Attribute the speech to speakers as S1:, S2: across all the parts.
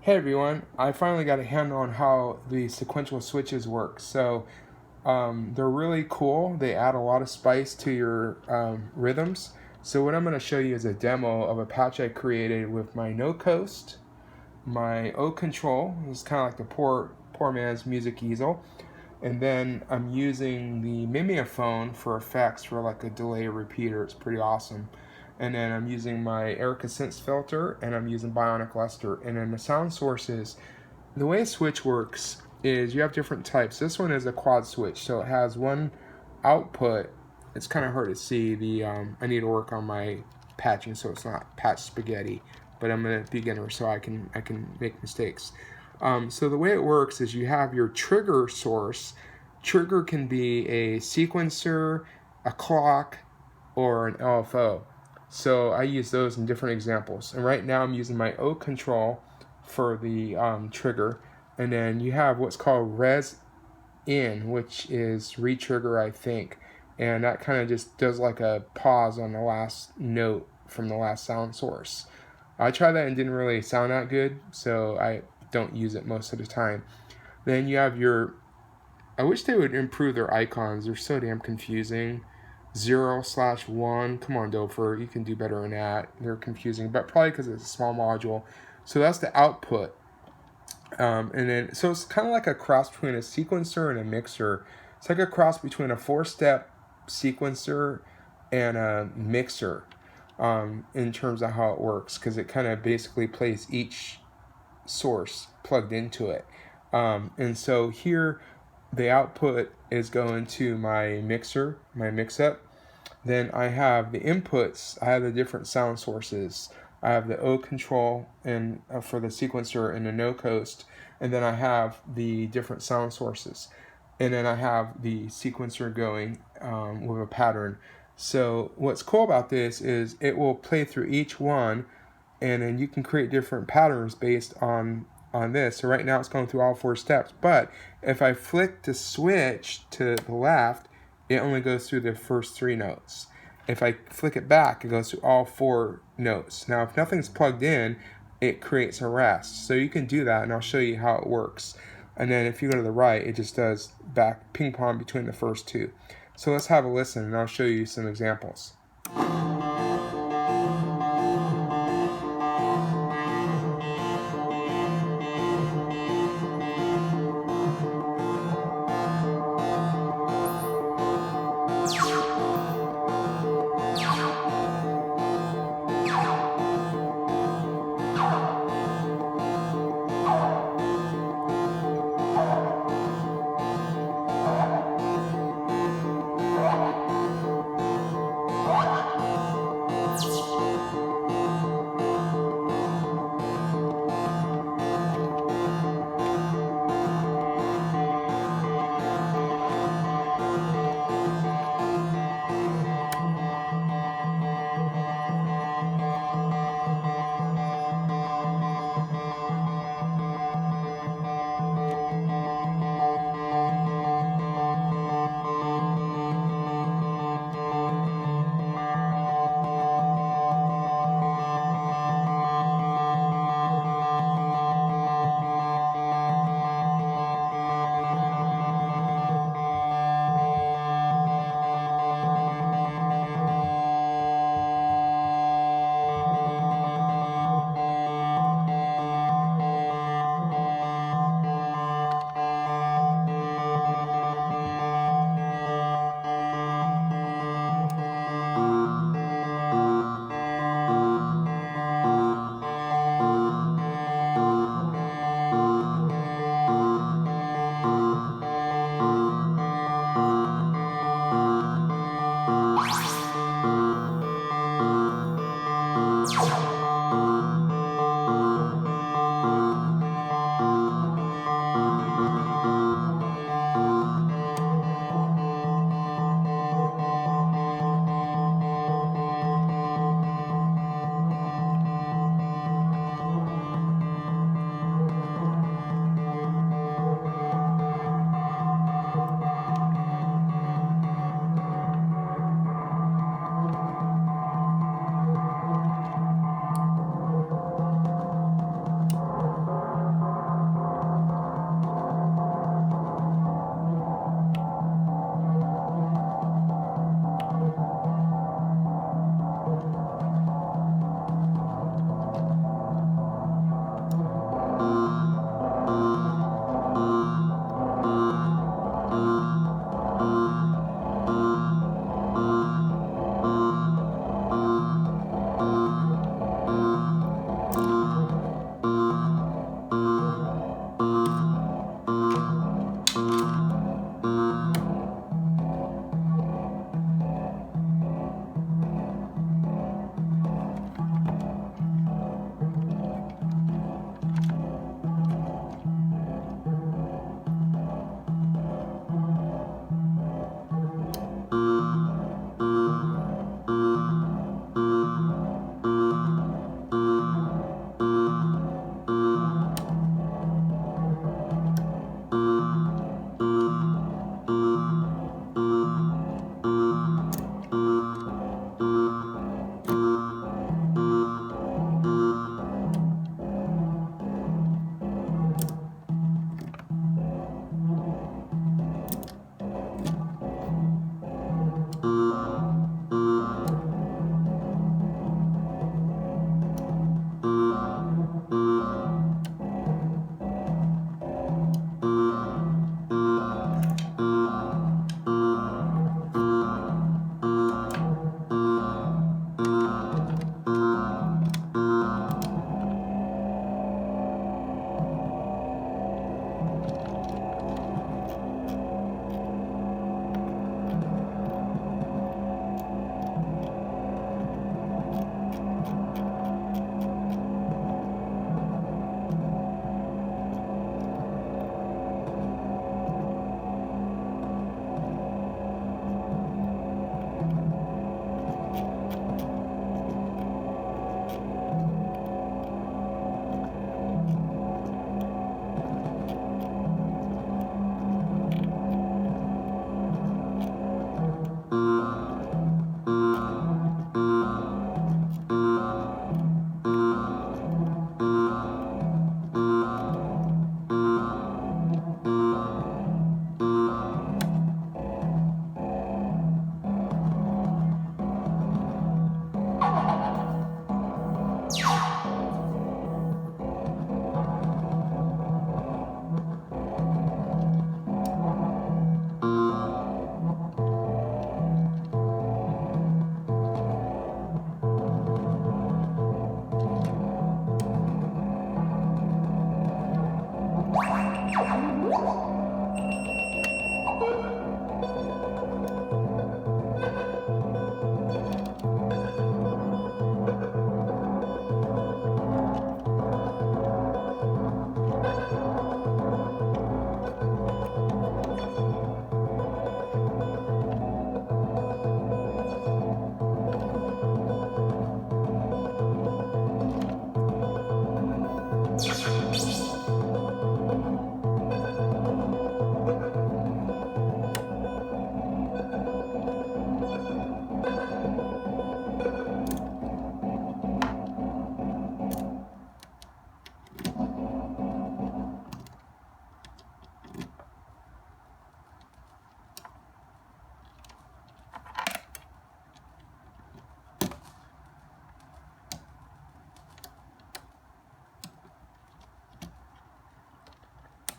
S1: Hey everyone, I finally got a handle on how the sequential switches work. They're really cool. They add a lot of spice to your rhythms. So what I'm going to show you is a demo of a patch I created with my no coast, my O control. It's kind of like the poor man's music easel. And then I'm using the mimeophone for effects for like a delay repeater. It's pretty awesome. And then I'm using my Erica Sense filter, and I'm using Bionic Luster. And then the sound sources, the way a switch works is you have different types. This one is a quad switch, so it has one output. It's kind of hard to see. I need to work on my patching so it's not patch spaghetti, but I'm a beginner, so I can make mistakes. So the way it works is you have your trigger source. Trigger can be a sequencer, a clock, or an LFO. So I use those in different examples. And right now I'm using my O control for the trigger. And then you have what's called res in, which is retrigger, I think. And that kind of just does like a pause on the last note from the last sound source. I tried that and didn't really sound that good, so I don't use it most of the time. Then you have your, I wish they would improve their icons. They're so damn confusing. 0/1. Come on, Doepfer, you can do better than that. They're confusing, but probably because it's a small module. So that's the output. And then, so it's kind of like a cross between a sequencer and a mixer. It's like a cross between a 4-step sequencer and a mixer in terms of how it works, because it kind of basically plays each source plugged into it. And so here, the output is going to my mixer, my mix-up. Then I have the inputs. I have the different sound sources. I have the O control and for the sequencer and the no coast. And then I have the different sound sources. And then I have the sequencer going with a pattern. So what's cool about this is it will play through each one, and then you can create different patterns based on this. So right now it's going through all 4 steps, but if I flick the switch to the left, it only goes through the first 3 notes. If I flick it back, it goes through all 4 notes. Now if nothing's plugged in, it creates a rest. So you can do that, and I'll show you how it works. And then if you go to the right, it just does back ping pong between the first 2. So let's have a listen, and I'll show you some examples.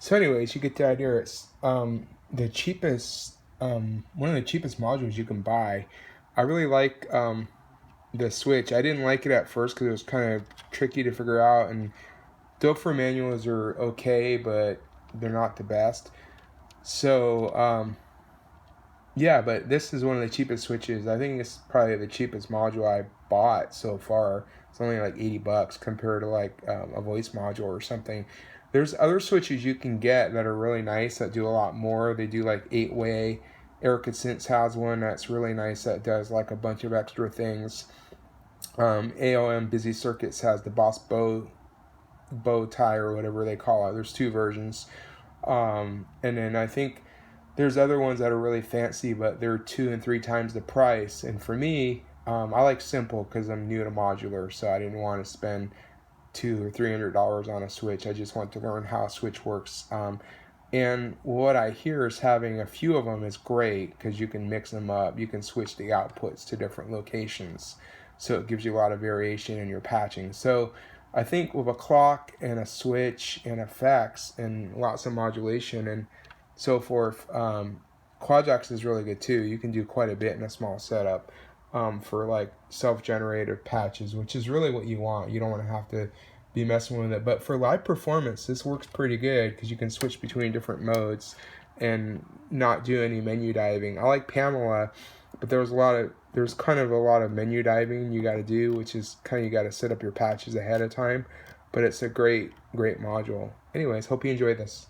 S1: So anyways, you get the idea. It's the cheapest, one of the cheapest modules you can buy. I really like the Switch. I didn't like it at first because it was kind of tricky to figure out, and Doepfer manuals are okay, but they're not the best. So yeah, but this is one of the cheapest switches. I think it's probably the cheapest module I bought so far. It's only like $80 compared to like a voice module or something. There's other switches you can get that are really nice that do a lot more. They do like 8-way. Erica Synths has one that's really nice that does like a bunch of extra things. AOM Busy Circuits has the Boss bow tie or whatever they call it. There's two versions. And then I think there's other ones that are really fancy, but they're 2 and 3 times the price. And for me, I like simple because I'm new to modular, so I didn't want to spend $200 or $300 on a switch. I just want to learn how a switch works. And what I hear is having a few of them is great because you can mix them up. You can switch the outputs to different locations, so it gives you a lot of variation in your patching. So I think with a clock and a switch and effects and lots of modulation and so forth, Quadjax is really good too. You can do quite a bit in a small setup for like self-generated patches, which is really what you want. You don't want to have to be messing with it. But for live performance, this works pretty good because you can switch between different modes and not do any menu diving. I like Pamela, but there's kind of a lot of menu diving you got to do, which is kind of you got to set up your patches ahead of time. But it's a great module. Anyways, hope you enjoy this.